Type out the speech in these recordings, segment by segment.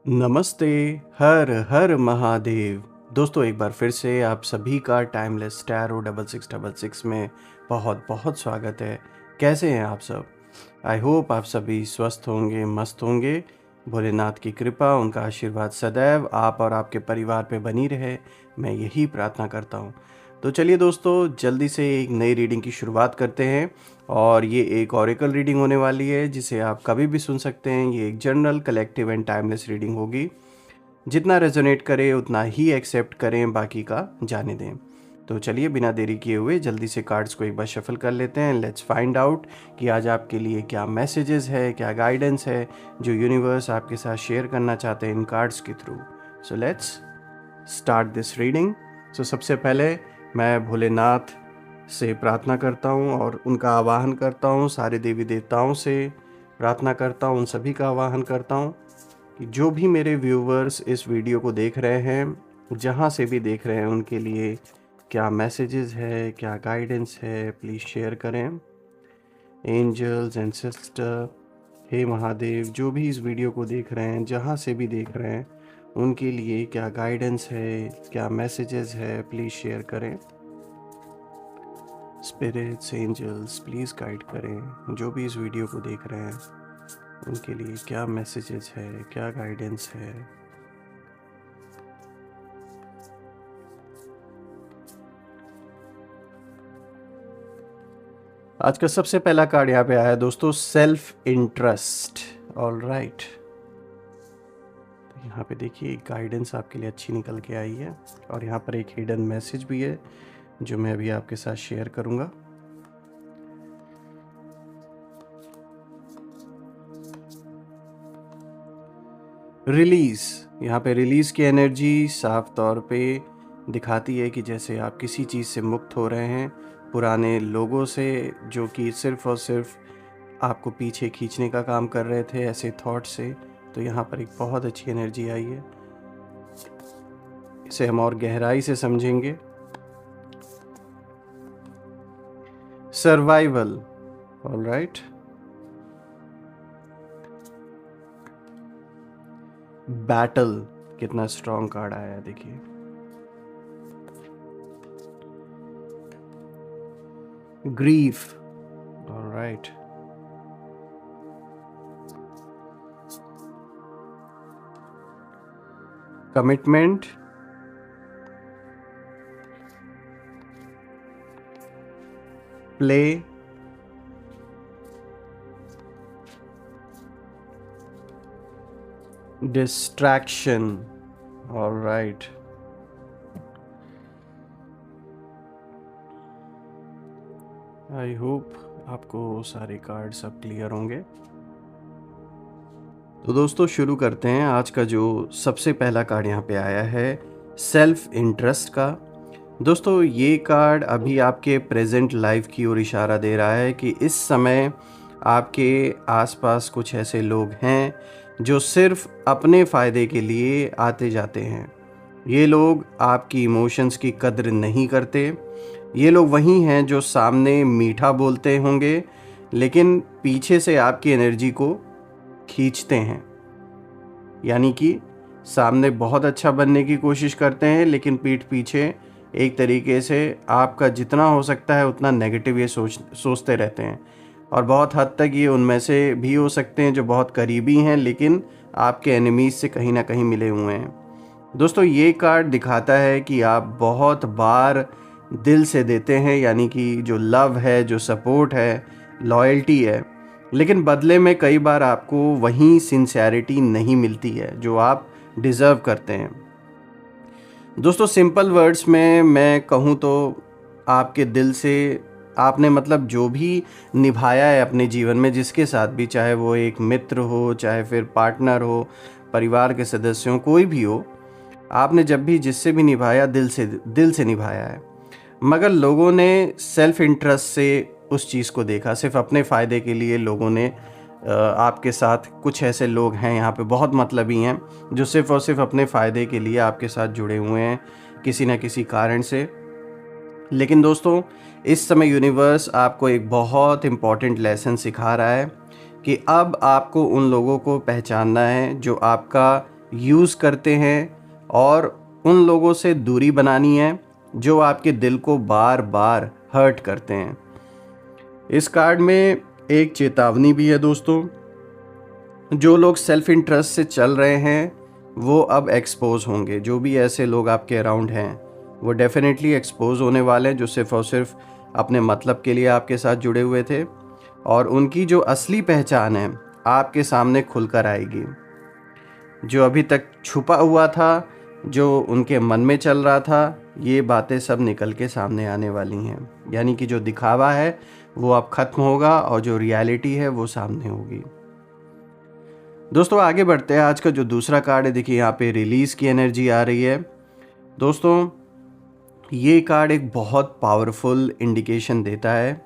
नमस्ते। हर हर महादेव। दोस्तों एक बार फिर से आप सभी का टाइमलेस टैरो 6666 में बहुत बहुत स्वागत है। कैसे हैं आप सब? आई होप आप सभी स्वस्थ होंगे, मस्त होंगे। भोलेनाथ की कृपा, उनका आशीर्वाद सदैव आप और आपके परिवार पे बनी रहे, मैं यही प्रार्थना करता हूँ। तो चलिए दोस्तों, जल्दी से एक नई रीडिंग की शुरुआत करते हैं। और ये एक ऑरेकल रीडिंग होने वाली है जिसे आप कभी भी सुन सकते हैं। ये एक general, collective and timeless reading होगी। जितना रेजोनेट करे उतना ही एक्सेप्ट करें, बाकी का जाने दें। तो चलिए बिना देरी किए हुए जल्दी से कार्ड्स को एक बार शफल कर लेते हैं। लेट्स फाइंड आउट कि आज आपके लिए क्या मैसेजेस है, क्या गाइडेंस है जो यूनिवर्स आपके साथ शेयर करना चाहते हैं इन कार्ड्स के through. So let's start this reading. So सबसे पहले मैं भोलेनाथ से प्रार्थना करता हूँ और उनका आवाहन करता हूँ। सारे देवी देवताओं से प्रार्थना करता हूँ, उन सभी का आवाहन करता हूँ कि जो भी मेरे व्यूवर्स इस वीडियो को देख रहे हैं, जहाँ से भी देख रहे हैं, उनके लिए क्या मैसेजेस है, क्या गाइडेंस है, प्लीज़ शेयर करें। एंजल्स एंड सिस्टर, हे महादेव, जो भी इस वीडियो को देख रहे हैं, जहाँ से भी देख रहे हैं, उनके लिए क्या गाइडेंस है, क्या मैसेजेस है, प्लीज़ शेयर करें। स्पिरिट्स, एंजल्स, प्लीज़ गाइड करें जो भी इस वीडियो को देख रहे हैं, उनके लिए क्या मैसेजेस है, क्या गाइडेंस है। आज का सबसे पहला कार्ड यहाँ पे आया है दोस्तों, सेल्फ इंटरेस्ट। ऑल राइट, यहाँ पे देखिए एक गाइडेंस आपके लिए अच्छी निकल के आई है और यहाँ पर एक हिडन मैसेज भी है जो मैं अभी आपके साथ शेयर करूँगा। रिलीज़, यहाँ पे रिलीज़ की एनर्जी साफ तौर पे दिखाती है कि जैसे आप किसी चीज़ से मुक्त हो रहे हैं, पुराने लोगों से जो कि सिर्फ़ और सिर्फ आपको पीछे खींचने का काम कर रहे थे, ऐसे थॉट से। तो यहाँ पर एक बहुत अच्छी एनर्जी आई है, इसे हम और गहराई से समझेंगे। Survival, all right. बैटल, कितना स्ट्रॉन्ग कार्ड आया है देखिए। Grief, all right. Commitment, play, distraction, all right. I hope आपको सारे कार्ड सब क्लियर होंगे। तो दोस्तों शुरू करते हैं। आज का जो सबसे पहला कार्ड यहाँ पे आया है, सेल्फ इंटरेस्ट का। दोस्तों ये कार्ड अभी आपके प्रेजेंट लाइफ की ओर इशारा दे रहा है कि इस समय आपके आसपास कुछ ऐसे लोग हैं जो सिर्फ अपने फ़ायदे के लिए आते जाते हैं। ये लोग आपकी इमोशंस की कद्र नहीं करते। ये लोग वही हैं जो सामने मीठा बोलते होंगे लेकिन पीछे से आपकी एनर्जी को खींचते हैं। यानी कि सामने बहुत अच्छा बनने की कोशिश करते हैं लेकिन पीठ पीछे एक तरीके से आपका जितना हो सकता है उतना नेगेटिव ये सोचते रहते हैं। और बहुत हद तक ये उनमें से भी हो सकते हैं जो बहुत करीबी हैं लेकिन आपके एनिमीज़ से कहीं ना कहीं मिले हुए हैं। दोस्तों ये कार्ड दिखाता है कि आप बहुत बार दिल से देते हैं, यानी कि जो लव है, जो सपोर्ट है, लॉयल्टी है, लेकिन बदले में कई बार आपको वही सिंसियरिटी नहीं मिलती है जो आप डिज़र्व करते हैं। दोस्तों सिंपल वर्ड्स में मैं कहूँ तो आपके दिल से आपने मतलब जो भी निभाया है अपने जीवन में, जिसके साथ भी, चाहे वो एक मित्र हो, चाहे फिर पार्टनर हो, परिवार के सदस्यों, कोई भी हो, आपने जब भी जिससे भी निभाया दिल से निभाया है। मगर लोगों ने सेल्फ इंटरेस्ट से उस चीज़ को देखा, सिर्फ अपने फ़ायदे के लिए लोगों ने आपके साथ, कुछ ऐसे लोग हैं यहाँ पे बहुत मतलबी हैं जो सिर्फ और सिर्फ अपने फ़ायदे के लिए आपके साथ जुड़े हुए हैं किसी न किसी कारण से। लेकिन दोस्तों इस समय यूनिवर्स आपको एक बहुत इम्पॉर्टेंट लेसन सिखा रहा है कि अब आपको उन लोगों को पहचानना है जो आपका यूज़ करते हैं और उन लोगों से दूरी बनानी है जो आपके दिल को बार बार हर्ट करते हैं। इस कार्ड में एक चेतावनी भी है दोस्तों, जो लोग सेल्फ इंटरेस्ट से चल रहे हैं वो अब एक्सपोज होंगे। जो भी ऐसे लोग आपके अराउंड हैं वो डेफिनेटली एक्सपोज होने वाले हैं, जो सिर्फ और सिर्फ अपने मतलब के लिए आपके साथ जुड़े हुए थे, और उनकी जो असली पहचान है आपके सामने खुलकर आएगी। जो अभी तक छुपा हुआ था, जो उनके मन में चल रहा था, ये बातें सब निकल के सामने आने वाली हैं। यानी कि जो दिखावा है वो अब ख़त्म होगा और जो रियलिटी है वो सामने होगी। दोस्तों आगे बढ़ते हैं। आज का जो दूसरा कार्ड है, देखिए यहाँ पे रिलीज़ की एनर्जी आ रही है। दोस्तों ये कार्ड एक बहुत पावरफुल इंडिकेशन देता है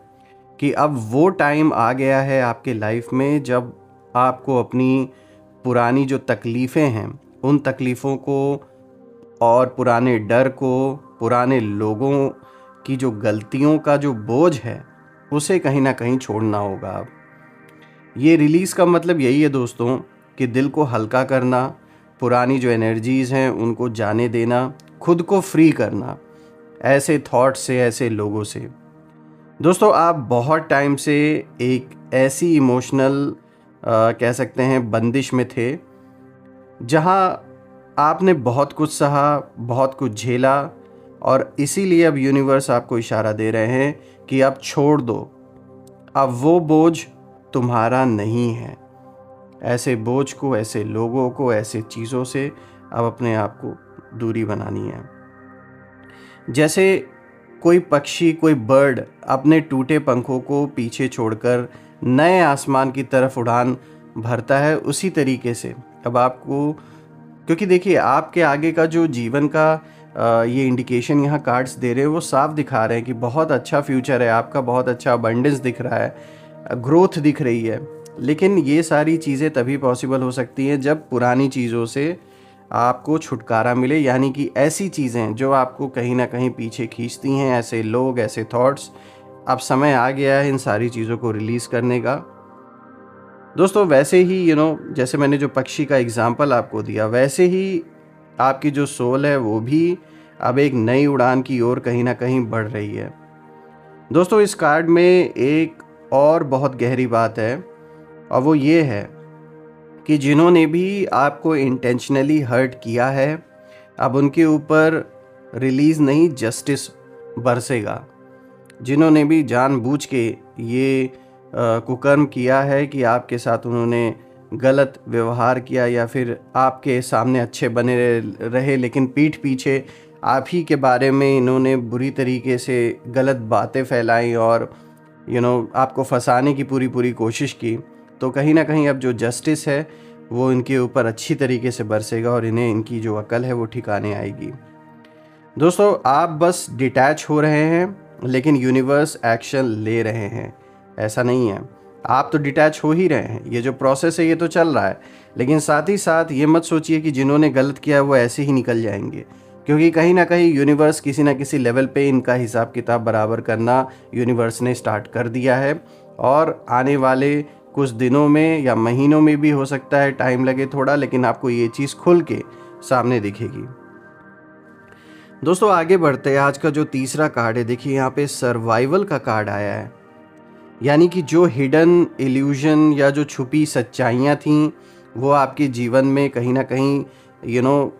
कि अब वो टाइम आ गया है आपके लाइफ में जब आपको अपनी पुरानी जो तकलीफ़ें हैं उन तकलीफ़ों को और पुराने डर को, पुराने लोगों की जो गलतियों का जो बोझ है उसे कहीं ना कहीं छोड़ना होगा। अब ये रिलीज़ का मतलब यही है दोस्तों कि दिल को हल्का करना, पुरानी जो एनर्जीज़ हैं उनको जाने देना, खुद को फ्री करना ऐसे थॉट से, ऐसे लोगों से। दोस्तों आप बहुत टाइम से एक ऐसी इमोशनल कह सकते हैं बंदिश में थे जहां आपने बहुत कुछ सहा, बहुत कुछ झेला, और इसीलिए अब यूनिवर्स आपको इशारा दे रहे हैं कि अब छोड़ दो, अब वो बोझ तुम्हारा नहीं है। ऐसे बोझ को, ऐसे लोगों को, ऐसे चीज़ों से अब अपने आप को दूरी बनानी है। जैसे कोई पक्षी, कोई बर्ड अपने टूटे पंखों को पीछे छोड़कर नए आसमान की तरफ उड़ान भरता है, उसी तरीके से अब आपको, क्योंकि देखिए आपके आगे का जो जीवन का ये इंडिकेशन यहाँ कार्ड्स दे रहे हैं वो साफ दिखा रहे हैं कि बहुत अच्छा फ्यूचर है आपका, बहुत अच्छा अबंडेंस दिख रहा है, ग्रोथ दिख रही है। लेकिन ये सारी चीज़ें तभी पॉसिबल हो सकती हैं जब पुरानी चीज़ों से आपको छुटकारा मिले, यानी कि ऐसी चीज़ें जो आपको कहीं ना कहीं पीछे खींचती हैं, ऐसे लोग, ऐसे थॉट्स। अब समय आ गया है इन सारी चीज़ों को रिलीज़ करने का। दोस्तों वैसे ही जैसे मैंने जो पक्षी का एग्जांपल आपको दिया, वैसे ही आपकी जो सोल है वो भी अब एक नई उड़ान की ओर कहीं ना कहीं बढ़ रही है। दोस्तों इस कार्ड में एक और बहुत गहरी बात है, और वो ये है कि जिन्होंने भी आपको इंटेंशनली हर्ट किया है अब उनके ऊपर रिलीज़ नहीं, जस्टिस बरसेगा। जिन्होंने भी जानबूझ के ये कुकर्म किया है कि आपके साथ उन्होंने गलत व्यवहार किया या फिर आपके सामने अच्छे बने रहे लेकिन पीठ पीछे आप ही के बारे में इन्होंने बुरी तरीके से गलत बातें फैलाई और आपको फंसाने की पूरी कोशिश की, तो कहीं ना कहीं अब जो जस्टिस है वो इनके ऊपर अच्छी तरीके से बरसेगा और इन्हें इनकी जो अकल है वो ठिकाने आएगी। दोस्तों आप बस डिटैच हो रहे हैं लेकिन यूनिवर्स एक्शन ले रहे हैं, ऐसा नहीं है। आप तो डिटैच हो ही रहे हैं, ये जो प्रोसेस है ये तो चल रहा है, लेकिन साथ ही साथ ये मत सोचिए कि जिन्होंने गलत किया है वो ऐसे ही निकल जाएंगे, क्योंकि कहीं ना कहीं यूनिवर्स किसी ना किसी लेवल पे इनका हिसाब किताब बराबर करना यूनिवर्स ने स्टार्ट कर दिया है, और आने वाले कुछ दिनों में या महीनों में भी हो सकता है टाइम लगे थोड़ा, लेकिन आपको ये चीज़ खुल के सामने दिखेगी। दोस्तों आगे बढ़ते हैं। आज का जो तीसरा कार्ड है, देखिए यहाँ पे सर्वाइवल का कार्ड आया है, यानी कि जो हिडन इल्यूजन या जो छुपी सच्चाइयाँ थीं वो आपके जीवन में कहीं ना कहीं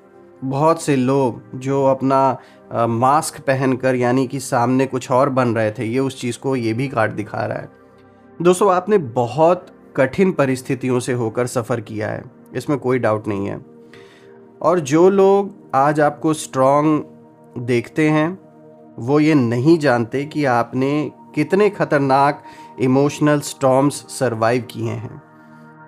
बहुत से लोग जो अपना मास्क पहनकर यानी कि सामने कुछ और बन रहे थे, ये उस चीज़ को ये भी कार्ड दिखा रहा है। दोस्तों आपने बहुत कठिन परिस्थितियों से होकर सफ़र किया है, इसमें कोई डाउट नहीं है, और जो लोग आज आपको स्ट्रॉन्ग देखते हैं वो ये नहीं जानते कि आपने कितने ख़तरनाक इमोशनल स्टॉर्म्स सरवाइव किए हैं।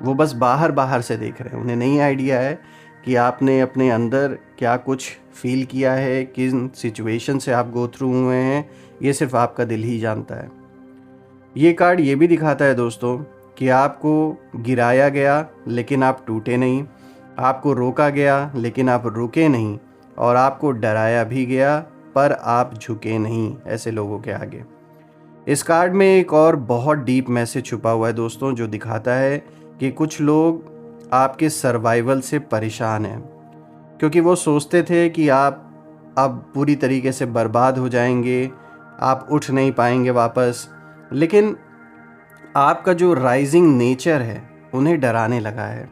वो बस बाहर से देख रहे हैं, उन्हें नहीं आइडिया है कि आपने अपने अंदर क्या कुछ फील किया है, किन सिचुएशन से आप गो थ्रू हुए हैं, ये सिर्फ आपका दिल ही जानता है। ये कार्ड ये भी दिखाता है दोस्तों कि आपको गिराया गया लेकिन आप टूटे नहीं, आपको रोका गया लेकिन आप रुके नहीं, और आपको डराया भी गया पर आप झुके नहीं ऐसे लोगों के आगे। इस कार्ड में एक और बहुत डीप मैसेज छुपा हुआ है दोस्तों, जो दिखाता है कि कुछ लोग आपके सर्वाइवल से परेशान हैं, क्योंकि वो सोचते थे कि आप अब पूरी तरीके से बर्बाद हो जाएंगे, आप उठ नहीं पाएंगे वापस। लेकिन आपका जो राइजिंग नेचर है उन्हें डराने लगा है,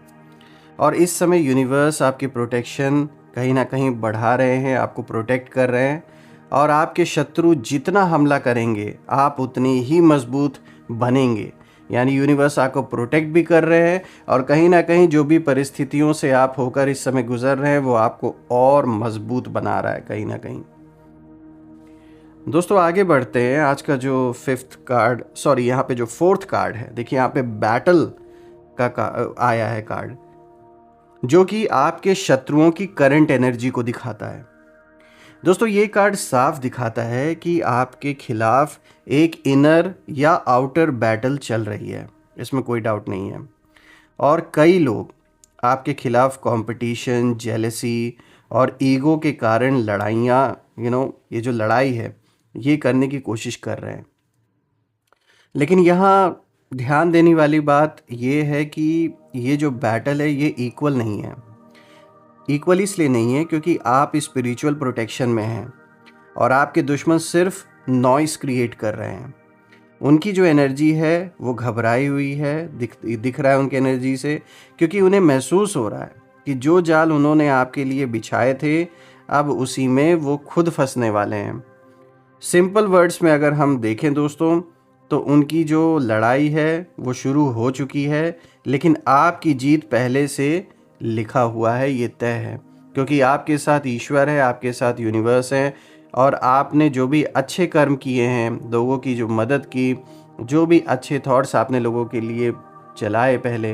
और इस समय यूनिवर्स आपकी प्रोटेक्शन कहीं ना कहीं बढ़ा रहे हैं, आपको प्रोटेक्ट कर रहे हैं। और आपके शत्रु जितना हमला करेंगे आप उतने ही मजबूत बनेंगे। यानी यूनिवर्स आपको प्रोटेक्ट भी कर रहे हैं, और कहीं ना कहीं जो भी परिस्थितियों से आप होकर इस समय गुजर रहे हैं वो आपको और मजबूत बना रहा है कहीं ना कहीं। दोस्तों आगे बढ़ते हैं। आज का जो यहाँ पे जो फोर्थ कार्ड है, देखिए यहाँ पे बैटल आया है कार्ड, जो कि आपके शत्रुओं की करंट एनर्जी को दिखाता है। दोस्तों ये कार्ड साफ दिखाता है कि आपके खिलाफ एक इनर या आउटर बैटल चल रही है, इसमें कोई डाउट नहीं है। और कई लोग आपके खिलाफ कंपटीशन, जेलसी और ईगो के कारण लड़ाइयाँ, ये जो लड़ाई है ये करने की कोशिश कर रहे हैं। लेकिन यहाँ ध्यान देने वाली बात ये है कि ये जो बैटल है ये इक्वल नहीं है। इक्वल इसलिए नहीं है क्योंकि आप स्पिरिचुअल प्रोटेक्शन में हैं, और आपके दुश्मन सिर्फ नॉइस क्रिएट कर रहे हैं। उनकी जो एनर्जी है वो घबराई हुई है, दिख रहा है उनकी एनर्जी से, क्योंकि उन्हें महसूस हो रहा है कि जो जाल उन्होंने आपके लिए बिछाए थे अब उसी में वो खुद फंसने वाले हैं। सिंपल वर्ड्स में अगर हम देखें दोस्तों, तो उनकी जो लड़ाई है वो शुरू हो चुकी है, लेकिन आपकी जीत पहले से लिखा हुआ है, ये तय है। क्योंकि आपके साथ ईश्वर है, आपके साथ यूनिवर्स है, और आपने जो भी अच्छे कर्म किए हैं, लोगों की जो मदद की, जो भी अच्छे थॉट्स आपने लोगों के लिए चलाए पहले,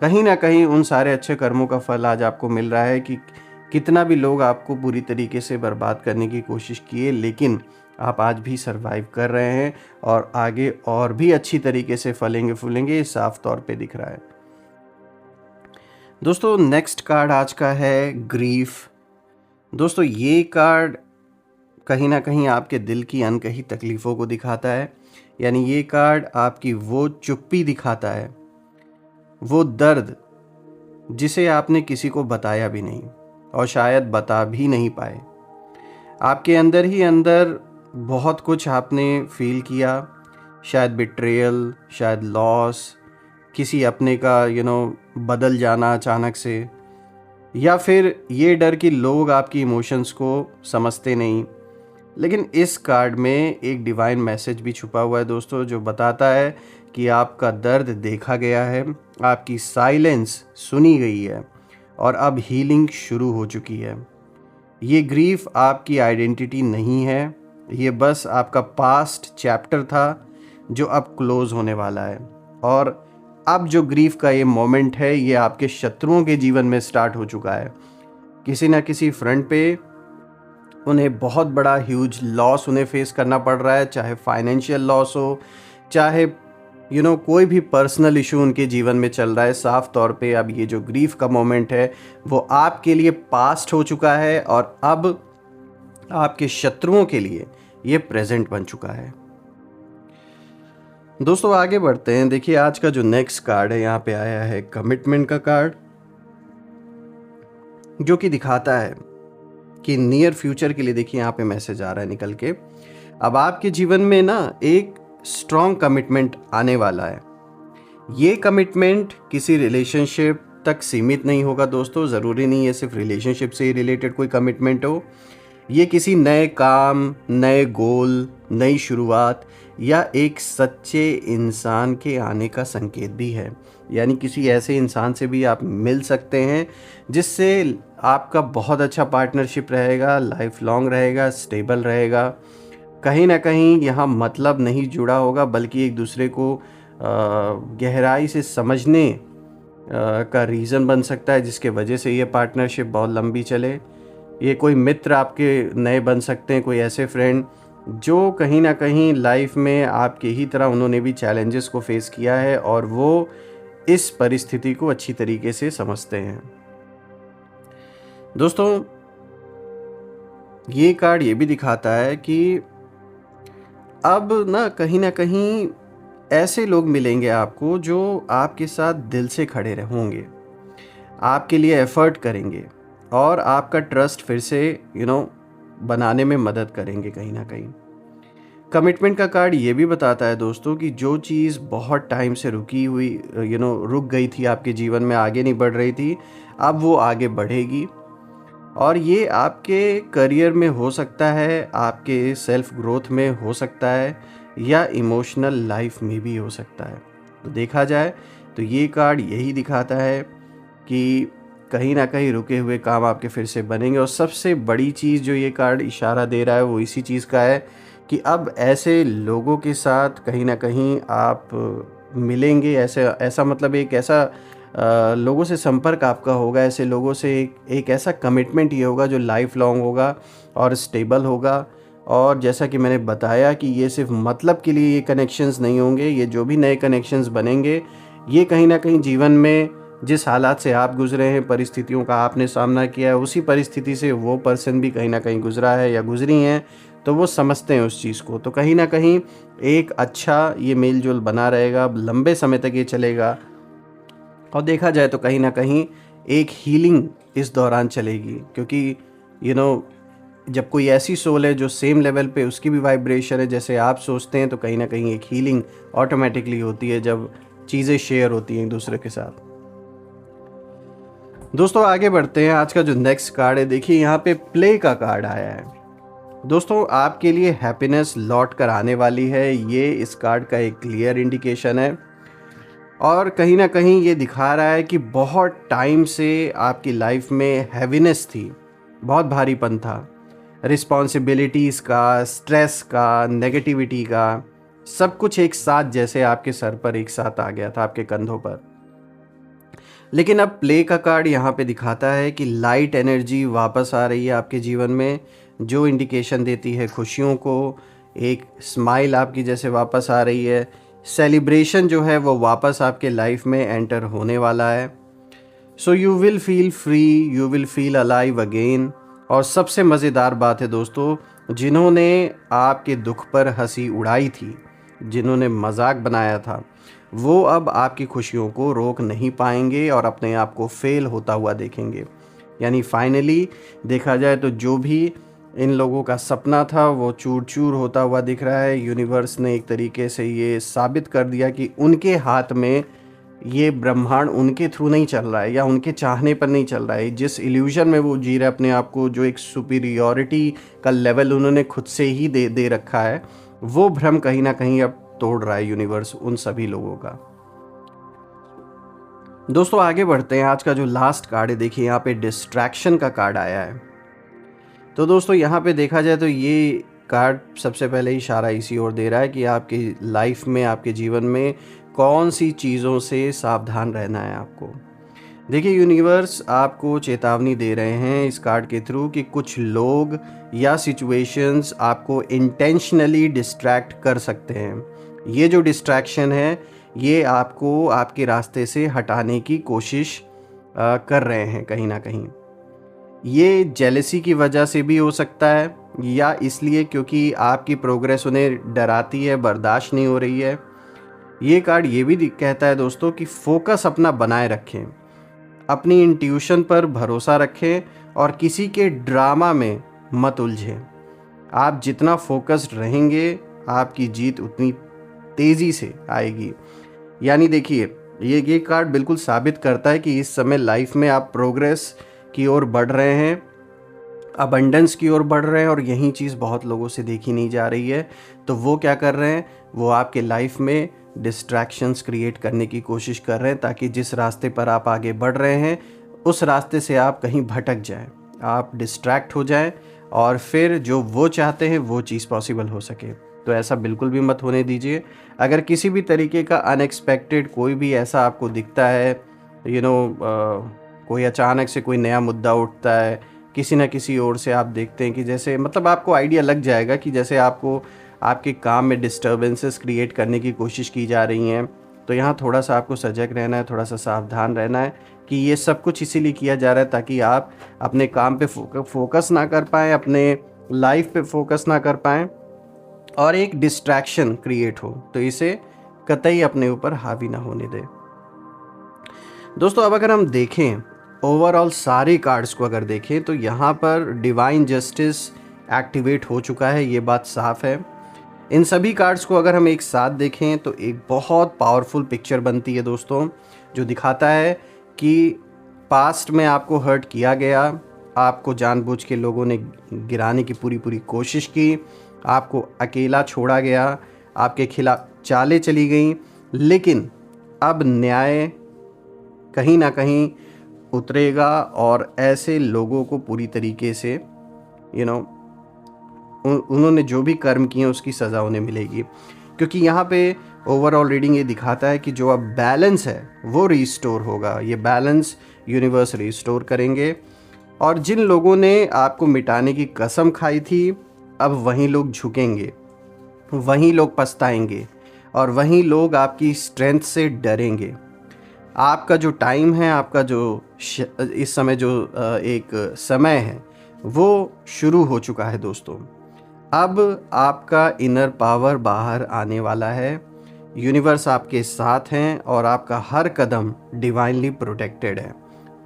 कहीं ना कहीं उन सारे अच्छे कर्मों का फल आज आपको मिल रहा है। कि कितना भी लोग आपको पूरी तरीके से बर्बाद करने की कोशिश किए, लेकिन आप आज भी सरवाइव कर रहे हैं, और आगे और भी अच्छी तरीके से फलेंगे फूलेंगे, ये साफ तौर पे दिख रहा है। दोस्तों नेक्स्ट कार्ड आज का है ग्रीफ। दोस्तों ये कार्ड कहीं ना कहीं आपके दिल की अनकही तकलीफ़ों को दिखाता है। यानी ये कार्ड आपकी वो चुप्पी दिखाता है, वो दर्द जिसे आपने किसी को बताया भी नहीं और शायद बता भी नहीं पाए। आपके अंदर ही अंदर बहुत कुछ आपने फील किया, शायद बिट्रेयल, शायद लॉस, किसी अपने का बदल जाना अचानक से, या फिर ये डर कि लोग आपकी इमोशंस को समझते नहीं। लेकिन इस कार्ड में एक डिवाइन मैसेज भी छुपा हुआ है दोस्तों, जो बताता है कि आपका दर्द देखा गया है, आपकी साइलेंस सुनी गई है, और अब हीलिंग शुरू हो चुकी है। ये ग्रीफ आपकी आइडेंटिटी नहीं है, ये बस आपका पास्ट चैप्टर था जो अब क्लोज होने वाला है। और अब जो ग्रीफ का ये मोमेंट है ये आपके शत्रुओं के जीवन में स्टार्ट हो चुका है। किसी ना किसी फ्रंट पे उन्हें बहुत बड़ा ह्यूज लॉस उन्हें फेस करना पड़ रहा है, चाहे फाइनेंशियल लॉस हो, चाहे कोई भी पर्सनल इशू उनके जीवन में चल रहा है। साफ तौर पे अब ये जो ग्रीफ का मोमेंट है वो आपके लिए पास्ट हो चुका है, और अब आपके शत्रुओं के लिए ये प्रेजेंट बन चुका है। दोस्तों आगे बढ़ते हैं। देखिए आज का जो नेक्स्ट कार्ड है यहाँ पे आया है कमिटमेंट का कार्ड, जो कि दिखाता है कि नियर फ्यूचर के लिए, देखिए यहाँ पे मैसेज आ रहा है निकल के, अब आपके जीवन में ना एक स्ट्रॉन्ग कमिटमेंट आने वाला है। ये कमिटमेंट किसी रिलेशनशिप तक सीमित नहीं होगा दोस्तों, ज़रूरी नहीं है सिर्फ रिलेशनशिप से ही रिलेटेड कोई कमिटमेंट हो। ये किसी नए काम, नए गोल, नई शुरुआत या एक सच्चे इंसान के आने का संकेत भी है। यानी किसी ऐसे इंसान से भी आप मिल सकते हैं जिससे आपका बहुत अच्छा पार्टनरशिप रहेगा, लाइफ लॉन्ग रहेगा, स्टेबल रहेगा। कहीं ना कहीं यहाँ मतलब नहीं जुड़ा होगा, बल्कि एक दूसरे को गहराई से समझने का रीज़न बन सकता है, जिसके वजह से ये पार्टनरशिप बहुत लंबी चले। ये कोई मित्र आपके नए बन सकते हैं, कोई ऐसे फ्रेंड जो कहीं ना कहीं लाइफ में आपके ही तरह उन्होंने भी चैलेंजेस को फेस किया है और वो इस परिस्थिति को अच्छी तरीके से समझते हैं। दोस्तों ये कार्ड ये भी दिखाता है कि अब ना कहीं ऐसे लोग मिलेंगे आपको जो आपके साथ दिल से खड़े होंगे। आपके लिए एफ़र्ट करेंगे और आपका ट्रस्ट फिर से बनाने में मदद करेंगे कहीं ना कहीं। कमिटमेंट का कार्ड ये भी बताता है दोस्तों कि जो चीज़ बहुत टाइम से रुकी हुई रुक गई थी आपके जीवन में, आगे नहीं बढ़ रही थी, अब वो आगे बढ़ेगी। और ये आपके करियर में हो सकता है, आपके सेल्फ ग्रोथ में हो सकता है, या इमोशनल लाइफ में भी हो सकता है। तो देखा जाए तो ये कार्ड यही दिखाता है कि कहीं ना कहीं रुके हुए काम आपके फिर से बनेंगे। और सबसे बड़ी चीज़ जो ये कार्ड इशारा दे रहा है वो इसी चीज़ का है कि अब ऐसे लोगों के साथ कहीं ना कहीं आप मिलेंगे। ऐसा मतलब एक ऐसा लोगों से संपर्क आपका होगा, ऐसे लोगों से एक ऐसा कमिटमेंट ये होगा जो लाइफ लॉन्ग होगा और स्टेबल होगा। और जैसा कि मैंने बताया कि ये सिर्फ मतलब के लिए ये कनेक्शंस नहीं होंगे, ये जो भी नए कनेक्शंस बनेंगे ये कहीं ना कहीं जीवन में जिस हालात से आप गुजरे हैं, परिस्थितियों का आपने सामना किया है, उसी परिस्थिति से वो पर्सन भी कहीं ना कहीं गुजरा है या गुजरी हैं, तो वो समझते हैं उस चीज़ को। तो कहीं ना कहीं एक अच्छा ये मेल जोल बना रहेगा, लंबे समय तक ये चलेगा। और देखा जाए तो कहीं ना कहीं एक हीलिंग इस दौरान चलेगी, क्योंकि जब कोई ऐसी सोल है जो सेम लेवल पे उसकी भी वाइब्रेशन है जैसे आप सोचते हैं, तो कहीं ना कहीं एक हीलिंग ऑटोमेटिकली होती है जब चीज़ें शेयर होती हैं एक दूसरे के साथ। दोस्तों आगे बढ़ते हैं। आज का जो नेक्स्ट कार्ड है, देखिए यहाँ पे प्ले का कार्ड आया है। दोस्तों आपके लिए हैप्पीनेस लौट कर आने वाली है, ये इस कार्ड का एक क्लियर इंडिकेशन है। और कहीं ना कहीं ये दिखा रहा है कि बहुत टाइम से आपकी लाइफ में हैवीनेस थी, बहुत भारीपन था, रिस्पॉन्सिबिलिटीज़ का, स्ट्रेस का, नेगेटिविटी का, सब कुछ एक साथ जैसे आपके सर पर एक साथ आ गया था, आपके कंधों पर। लेकिन अब प्ले का कार्ड यहाँ पे दिखाता है कि लाइट एनर्जी वापस आ रही है आपके जीवन में, जो इंडिकेशन देती है खुशियों को। एक स्माइल आपकी जैसे वापस आ रही है, सेलिब्रेशन जो है वो वापस आपके लाइफ में एंटर होने वाला है। So you will feel free, you will feel alive again. और सबसे मज़ेदार बात है दोस्तों, जिन्होंने आपके दुख पर हंसी उड़ाई थी, जिन्होंने मजाक बनाया था, वो अब आपकी खुशियों को रोक नहीं पाएंगे और अपने आप को फेल होता हुआ देखेंगे। यानी फाइनली देखा जाए तो जो भी इन लोगों का सपना था वो चूर चूर होता हुआ दिख रहा है। यूनिवर्स ने एक तरीके से ये साबित कर दिया कि उनके हाथ में ये ब्रह्मांड उनके थ्रू नहीं चल रहा है या उनके चाहने पर नहीं चल रहा है। जिस इल्यूजन में वो जी रहे अपने आप को, जो एक सुपीरियॉरिटी का लेवल उन्होंने खुद से ही दे रखा है, वो भ्रम कहीं ना कहीं अब तोड़ रहा है यूनिवर्स उन सभी लोगों का। दोस्तों आगे बढ़ते हैं। आज का जो लास्ट कार्ड है, देखिए यहाँ पे डिस्ट्रैक्शन का कार्ड आया है। तो दोस्तों यहाँ पे देखा जाए तो ये कार्ड सबसे पहले इशारा इसी ओर दे रहा है कि आपकी लाइफ में, आपके जीवन में कौन सी चीज़ों से सावधान रहना है आपको। देखिए यूनिवर्स आपको चेतावनी दे रहे हैं इस कार्ड के थ्रू कि कुछ लोग या सिचुएशंस आपको इंटेंशनली डिस्ट्रैक्ट कर सकते हैं। ये जो डिस्ट्रैक्शन है ये आपको आपके रास्ते से हटाने की कोशिश कर रहे हैं कहीं ना कहीं। ये जेलसी की वजह से भी हो सकता है, या इसलिए क्योंकि आपकी प्रोग्रेस उन्हें डराती है, बर्दाश्त नहीं हो रही है। ये कार्ड ये भी कहता है दोस्तों कि फोकस अपना बनाए रखें, अपनी इंट्यूशन पर भरोसा रखें और किसी के ड्रामा में मत उलझें। आप जितना फोकस्ड रहेंगे आपकी जीत उतनी तेज़ी से आएगी। यानी देखिए ये कार्ड बिल्कुल साबित करता है कि इस समय लाइफ में आप प्रोग्रेस की ओर बढ़ रहे हैं, अबंडेंस की ओर बढ़ रहे हैं, और यही चीज़ बहुत लोगों से देखी नहीं जा रही है। तो वो क्या कर रहे हैं, वो आपके लाइफ में डिस्ट्रैक्शंस क्रिएट करने की कोशिश कर रहे हैं ताकि जिस रास्ते पर आप आगे बढ़ रहे हैं उस रास्ते से आप कहीं भटक जाएं, आप डिस्ट्रैक्ट हो जाएं और फिर जो वो चाहते हैं वो चीज़ पॉसिबल हो सके। तो ऐसा बिल्कुल भी मत होने दीजिए। अगर किसी भी तरीके का अनएक्सपेक्टेड कोई भी ऐसा आपको दिखता है, कोई अचानक से कोई नया मुद्दा उठता है, किसी न किसी ओर से आप देखते हैं कि जैसे मतलब आपको आइडिया लग जाएगा कि जैसे आपको आपके काम में डिस्टर्बेंसेस क्रिएट करने की कोशिश की जा रही हैं, तो यहाँ थोड़ा सा आपको सजग रहना है, थोड़ा सा सावधान रहना है कि ये सब कुछ इसीलिए किया जा रहा है ताकि आप अपने काम पे फोकस ना कर पाएँ, अपने लाइफ पे फोकस ना कर पाएँ और एक डिस्ट्रैक्शन क्रिएट हो, तो इसे कतई अपने ऊपर हावी ना होने दें। दोस्तों अब अगर हम देखें ओवरऑल सारे कार्ड्स को अगर देखें तो यहाँ पर डिवाइन जस्टिस एक्टिवेट हो चुका है, ये बात साफ है। इन सभी कार्ड्स को अगर हम एक साथ देखें तो एक बहुत पावरफुल पिक्चर बनती है दोस्तों, जो दिखाता है कि पास्ट में आपको हर्ट किया गया, आपको जानबूझ के लोगों ने गिराने की पूरी पूरी कोशिश की, आपको अकेला छोड़ा गया, आपके खिलाफ चालें चली गईं, लेकिन अब न्याय कहीं ना कहीं उतरेगा और ऐसे लोगों को पूरी तरीके से उन्होंने जो भी कर्म किए उसकी सज़ा उन्हें मिलेगी। क्योंकि यहाँ पे ओवरऑल रीडिंग ये दिखाता है कि जो अब बैलेंस है वो रिस्टोर होगा, ये बैलेंस यूनिवर्स रिस्टोर करेंगे। और जिन लोगों ने आपको मिटाने की कसम खाई थी, अब वहीं लोग झुकेंगे, वहीं लोग पछताएंगे और वहीं लोग आपकी स्ट्रेंथ से डरेंगे। आपका जो टाइम है, आपका जो इस समय जो एक समय है वो शुरू हो चुका है दोस्तों। अब आपका इनर पावर बाहर आने वाला है, यूनिवर्स आपके साथ हैं और आपका हर कदम डिवाइनली प्रोटेक्टेड है।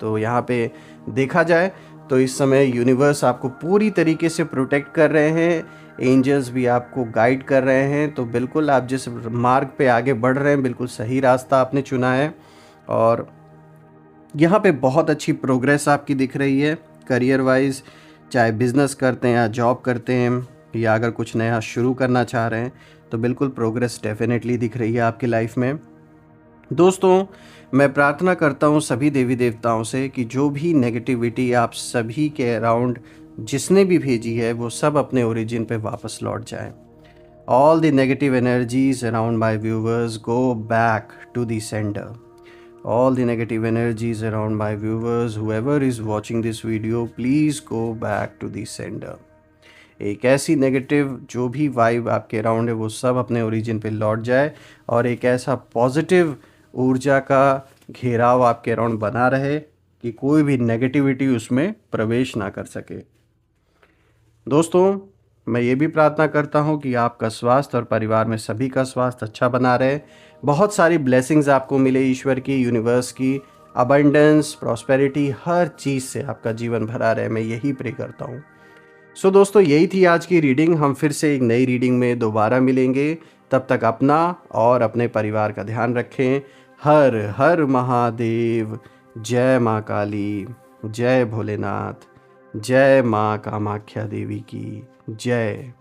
तो यहाँ पे देखा जाए तो इस समय यूनिवर्स आपको पूरी तरीके से प्रोटेक्ट कर रहे हैं, एंजल्स भी आपको गाइड कर रहे हैं। तो बिल्कुल आप जिस मार्ग पे आगे बढ़ रहे हैं, बिल्कुल सही रास्ता आपने चुना है और यहाँ पे बहुत अच्छी प्रोग्रेस आपकी दिख रही है करियर वाइज, चाहे बिज़नेस करते हैं या जॉब करते हैं या अगर कुछ नया शुरू करना चाह रहे हैं तो बिल्कुल प्रोग्रेस डेफिनेटली दिख रही है आपकी लाइफ में। दोस्तों, मैं प्रार्थना करता हूँ सभी देवी देवताओं से कि जो भी नेगेटिविटी आप सभी के अराउंड जिसने भी भेजी है वो सब अपने ओरिजिन पे वापस लौट जाए। All the negative energies around my viewers go back to the centre. All the negative energies around my viewers, whoever is watching this video, please go back to the sender। एक ऐसी negative जो भी vibe आपके around है वो सब अपने origin पे लौट जाए और एक ऐसा पॉजिटिव ऊर्जा का घेराव आपके अराउंड बना रहे कि कोई भी नेगेटिविटी उसमें प्रवेश ना कर सके। दोस्तों, मैं ये भी प्रार्थना करता हूँ कि आपका स्वास्थ्य और परिवार में सभी का स्वास्थ्य अच्छा बना रहे, बहुत सारी ब्लेसिंग्स आपको मिले ईश्वर की, यूनिवर्स की, अबंडेंस, प्रॉस्पेरिटी, हर चीज़ से आपका जीवन भरा रहे, मैं यही प्रे करता हूँ। सो दोस्तों, यही थी आज की रीडिंग। हम फिर से एक नई रीडिंग में दोबारा मिलेंगे। तब तक अपना और अपने परिवार का ध्यान रखें। हर हर महादेव। जय माँ काली, जय भोलेनाथ, जय माँ कामाख्या देवी की जय।